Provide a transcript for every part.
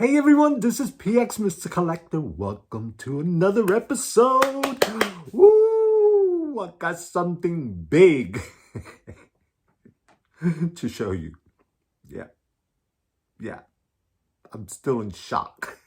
Hey everyone, this is PX Mr. Collector. Welcome to another episode. Woo! I got something big to show you. Yeah. I'm still in shock.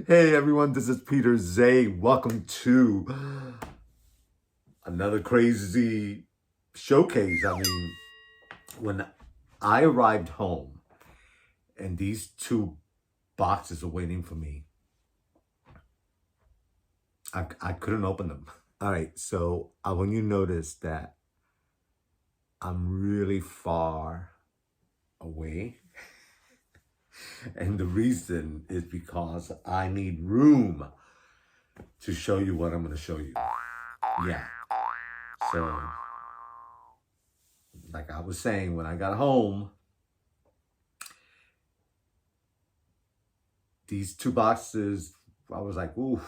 Hey everyone, this is Peter Zay. Welcome to another crazy showcase. I mean, when I arrived home and these two boxes are waiting for me, I couldn't open them. All right, so I want you to notice that I'm really far away. And the reason is because I need room to show you what I'm going to show you. Yeah. So, like I was saying, when I got home, these two boxes, I was like, ooh,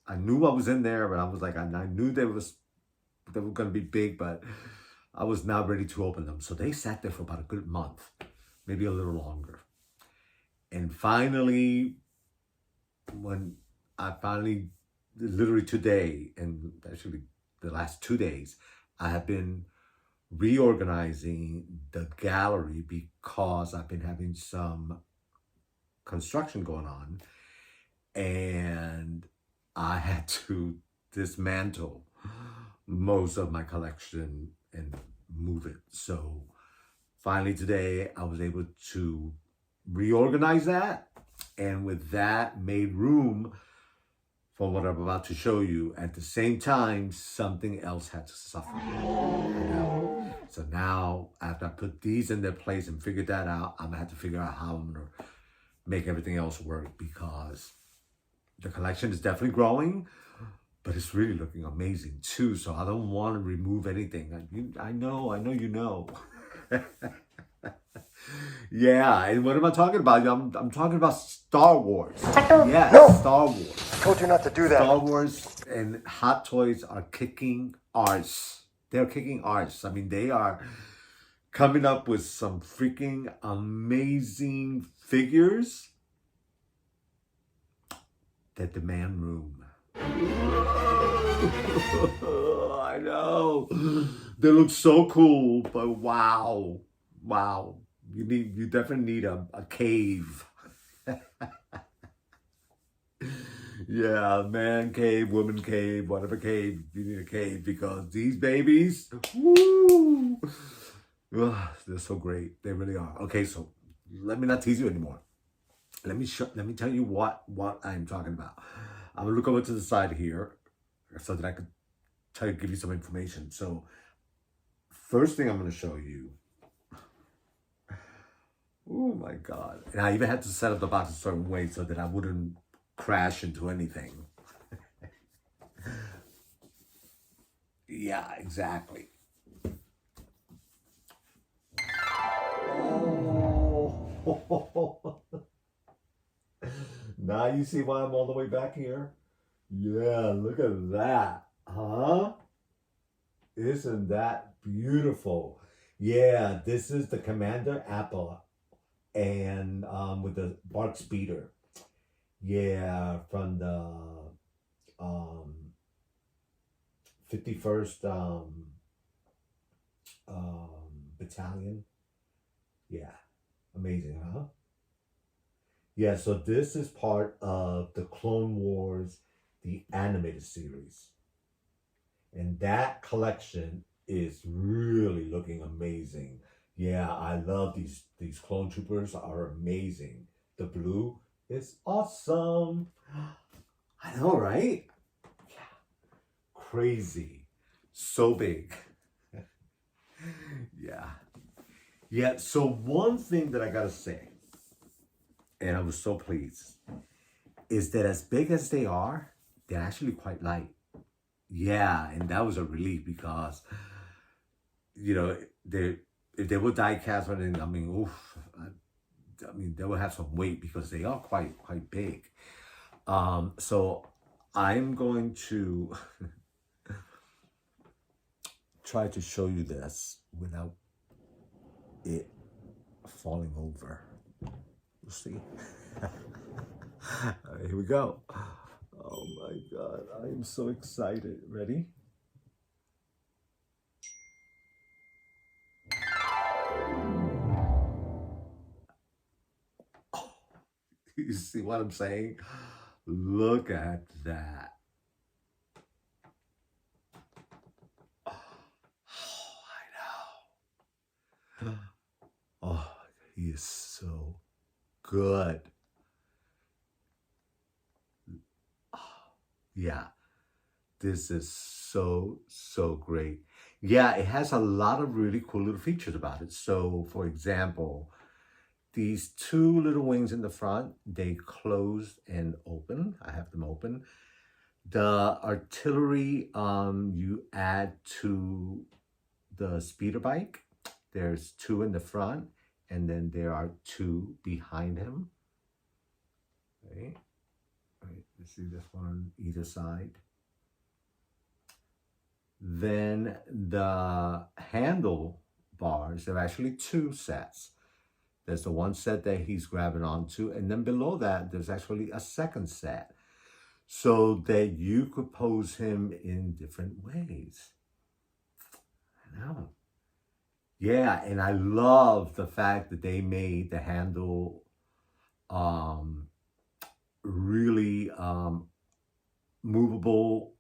I knew what was in there, but I was like, I knew they were going to be big, but I was not ready to open them. So they sat there for about a good month, maybe a little longer. And finally, when I literally today, and actually the last 2 days, I have been reorganizing the gallery because I've been having some construction going on, and I had to dismantle most of my collection and move it. So finally today, I was able to reorganize that, and with that made room for what I'm about to show you. At the same time, something else had to suffer. So now, after I put these in their place and figured that out, I'm gonna have to figure out how I'm gonna make everything else work, because the collection is definitely growing, but it's really looking amazing too. So I don't want to remove anything. I know you know. Yeah, and what am I talking about? I'm talking about Star Wars. Yeah, no. Star Wars. I told you not to do that. Star Wars and Hot Toys are kicking arse. They're kicking arse. I mean, they are coming up with some freaking amazing figures that demand room. I know. They look so cool, but wow. You definitely need a cave. Yeah, man cave, woman cave, whatever cave, you need a cave, because these babies, woo, they're so great. They really are. Okay, so let me not tease you anymore. Let me tell you what I'm talking about. I'm gonna look over to the side here so that I could give you some information. So first thing I'm gonna show you. Oh my God. And I even had to set up the box a certain way so that I wouldn't crash into anything. Yeah, exactly. Oh. Now you see why I'm all the way back here? Yeah, look at that. Huh? Isn't that beautiful? Yeah, this is the Commander Apple, and with the Bark Speeder. Yeah, from the 51st Battalion. Yeah, amazing, huh? Yeah, so this is part of the Clone Wars, the animated series. And that collection is really looking amazing. Yeah, I love these clone troopers, are amazing. The blue, is awesome. I know, right? Yeah. Crazy. So big. Yeah. Yeah. So one thing that I gotta say, and I was so pleased, is that as big as they are, they're actually quite light. Yeah, and that was a relief because you know they if they were die cast, then I mean, oof, I mean they will have some weight because they are quite big. So I'm going to try to show you this without it falling over. We'll see. All right, here we go. Oh my God, I am so excited. Ready? You see what I'm saying? Look at that. Oh, I know. Oh, he is so good. Oh, yeah, this is so great. Yeah, it has a lot of really cool little features about it. So, for example, these two little wings in the front, they close and open. I have them open. The artillery you add to the speeder bike. There's two in the front, and then there are two behind him. Right? Right. You see this one on either side. Then the handlebars, there are actually two sets. There's the one set that he's grabbing onto, and then below that, there's actually a second set so that you could pose him in different ways. I know. Yeah, and I love the fact that they made the handle um, really movable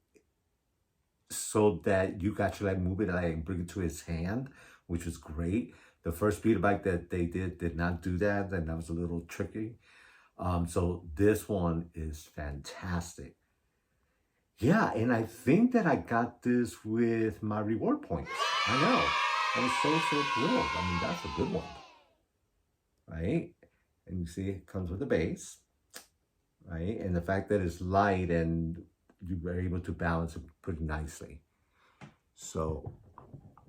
so that you could actually like move it like and bring it to his hand, which was great. The first speeder bike that they did not do that, and that was a little tricky. So this one is fantastic. Yeah, and I think that I got this with my reward points. I know. I was so thrilled. I mean, that's a good one, right? And you see it comes with a base, right? And the fact that it's light and you were able to balance it pretty nicely. So,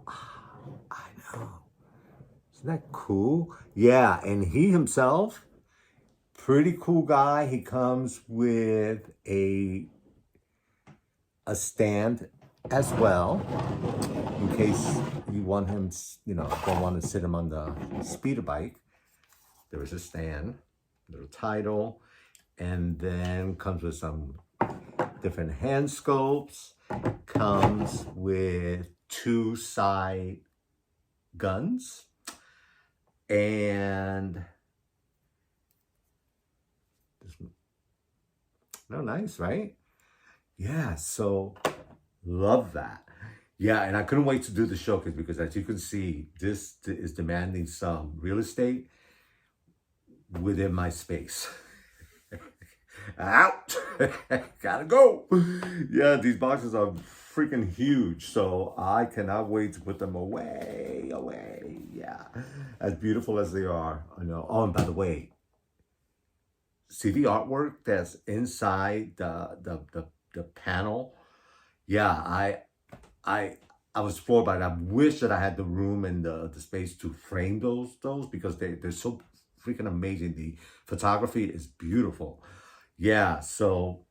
I know. Isn't that cool? Yeah, and he himself, pretty cool guy. He comes with a stand as well, in case you want him, don't want to sit him on the speeder bike. There is a stand, little title, and then comes with some different hand sculpts, comes with two side guns, and no, nice, right? Yeah, so love that. Yeah, and I couldn't wait to do the showcase because as you can see, this is demanding some real estate within my space. Out! Gotta go! Yeah, these boxes are freaking huge, so I cannot wait to put them away. Yeah, as beautiful as they are. I know. Oh, and by the way, see the artwork that's inside the panel? Yeah, I I was floored by it. I wish that I had the room and the space to frame those because they're so freaking amazing. The photography is beautiful. Yeah, so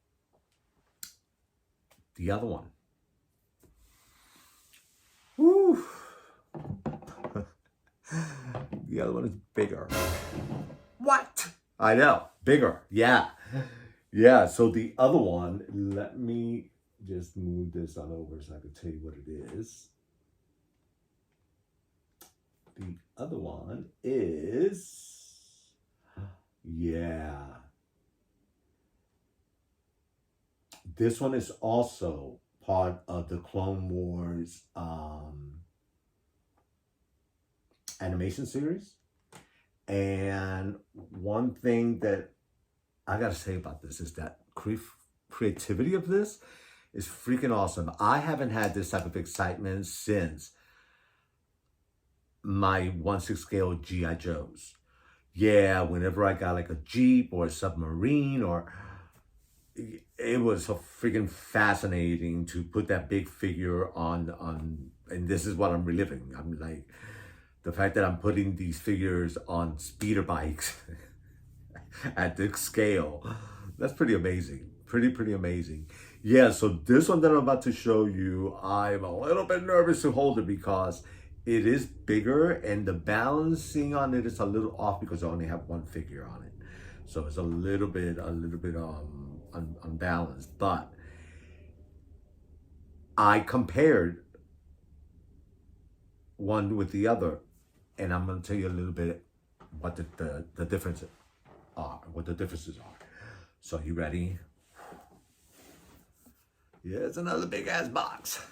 the other one. Woo. The other one is bigger. What? I know, bigger. Yeah. Yeah, so the other one, let me just move this on over so I can tell you what it is. The other one is, yeah. This one is also part of the Clone Wars animation series. And one thing that I gotta say about this is that creativity of this is freaking awesome. I haven't had this type of excitement since my 1/6 scale G.I. Joes. Yeah, whenever I got like a Jeep or a submarine, or it was so freaking fascinating to put that big figure on, and this is what I'm reliving. I'm like, the fact that I'm putting these figures on speeder bikes at this scale, that's pretty amazing. Pretty amazing. Yeah, so this one that I'm about to show you, I'm a little bit nervous to hold it because it is bigger and the balancing on it is a little off because I only have one figure on it. So it's a little bit unbalanced. But I compared one with the other, and I'm gonna tell you a little bit what the differences are, what the differences are. So you ready? Yeah, it's another big ass box.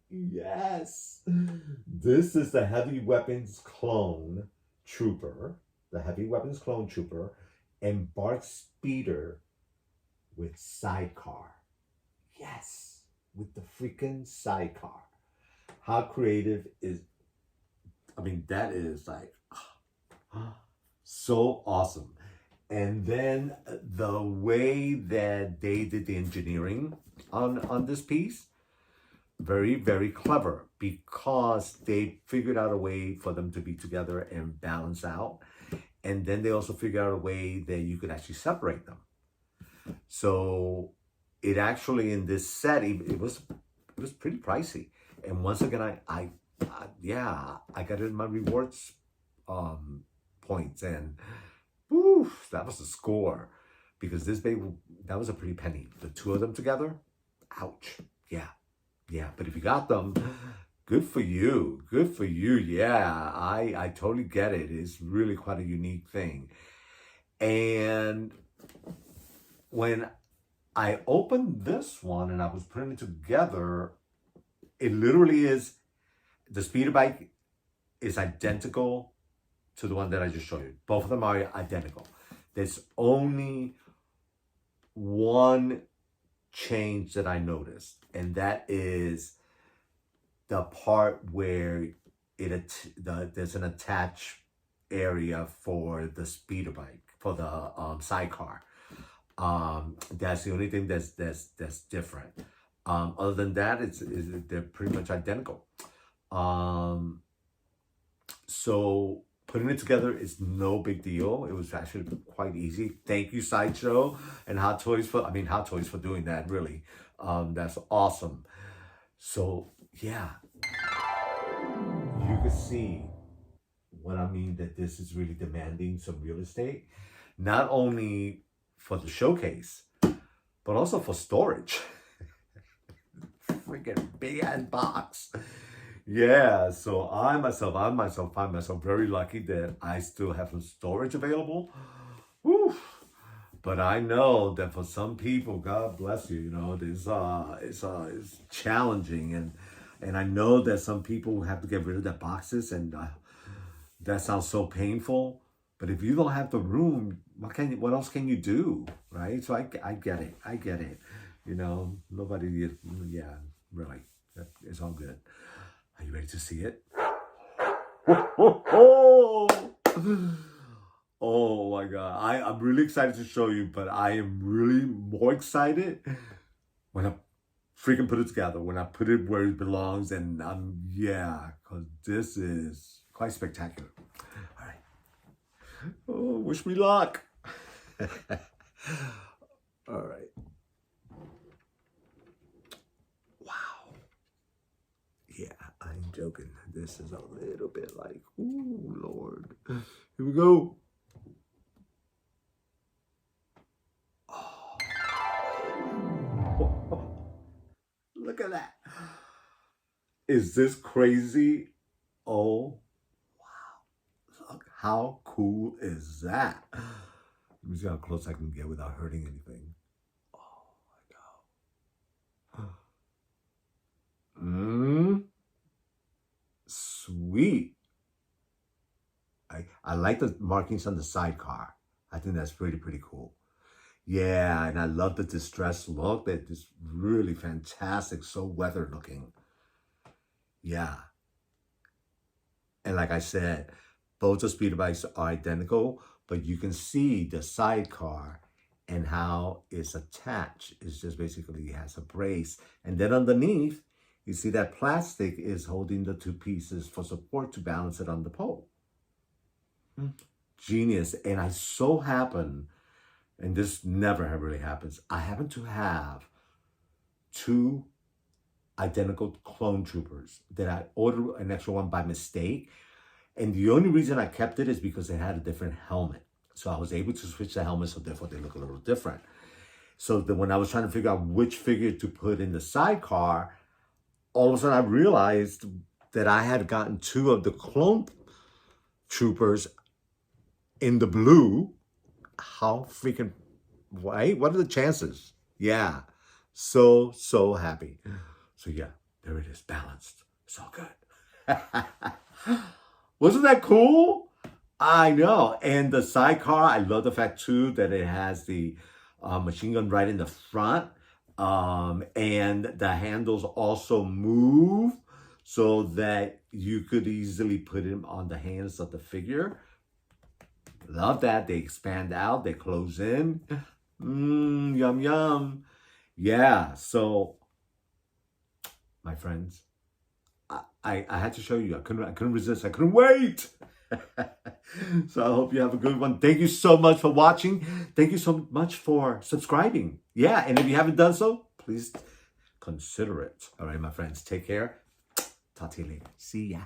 Yes. This is the Heavy Weapons Clone Trooper, the Heavy Weapons Clone Trooper, embarked speeder with Sidecar. Yes, with the freaking Sidecar. How creative is, I mean, that is like so awesome. And then the way that they did the engineering on this piece, very clever, because they figured out a way for them to be together and balance out. And then they also figured out a way that you could actually separate them. So it actually, in this set, it was pretty pricey. And once again, I got it in my rewards points, and oof, that was the score. Because this baby, that was a pretty penny. The two of them together, ouch. Yeah, but if you got them, good for you. Good for you. Yeah, I totally get it. It's really quite a unique thing. And when I opened this one and I was putting it together, it literally is, the speeder bike is identical to the one that I just showed you. Both of them are identical. There's only one change that I noticed, and that is the part where there's an attached area for the speeder bike, for the sidecar. That's the only thing that's different. Other than that, they're pretty much identical. So putting it together is no big deal. It was actually quite easy. Thank you, Sideshow and Hot Toys for doing that, really. That's awesome. So yeah, you can see what I mean, that this is really demanding some real estate, not only for the showcase, but also for storage. Freaking big ass box. Yeah, so I myself find myself very lucky that I still have some storage available. Woo. But I know that for some people, God bless you, you know, it's challenging, and I know that some people have to get rid of their boxes, and that sounds so painful. But if you don't have the room, what else can you do, right? So I get it. You know, nobody, yeah, really, it's all good. Are you ready to see it? Oh my God. I'm really excited to show you, but I am really more excited when I freaking put it together, when I put it where it belongs, and because this is quite spectacular. All right. Oh, wish me luck. All right. Wow. Yeah, I'm joking. This is a little bit like, ooh, Lord. Here we go. Oh. Look at that. Is this crazy? Oh, wow. Look, how cool is that? Let me see how close I can get without hurting anything. Oh my God. sweet. I like the markings on the sidecar. I think that's pretty cool. Yeah, and I love the distressed look. That is really fantastic. So weathered looking. Yeah. And like I said, both the speeder bikes are identical, but you can see the sidecar and how it's attached. It's just basically has a brace. And then underneath, you see that plastic is holding the two pieces for support to balance it on the pole. Genius. And I so happen, and this never really happens, I happen to have two identical clone troopers that I ordered an extra one by mistake. And the only reason I kept it is because it had a different helmet. So I was able to switch the helmet, so therefore they look a little different. So when I was trying to figure out which figure to put in the sidecar, all of a sudden I realized that I had gotten two of the clone troopers in the blue. How freaking, right? What are the chances? Yeah. So happy. So yeah, there it is, balanced. It's all good. Wasn't that cool? I know. And the sidecar, I love the fact too that it has the machine gun right in the front. And the handles also move so that you could easily put them on the hands of the figure. Love that. They expand out, they close in. Yum, yum. Yeah, so my friends, I had to show you. I couldn't resist. I couldn't wait. So I hope you have a good one. Thank you so much for watching. Thank you so much for subscribing. Yeah, and if you haven't done so, please consider it. All right, my friends, take care. Talk to you later. See ya.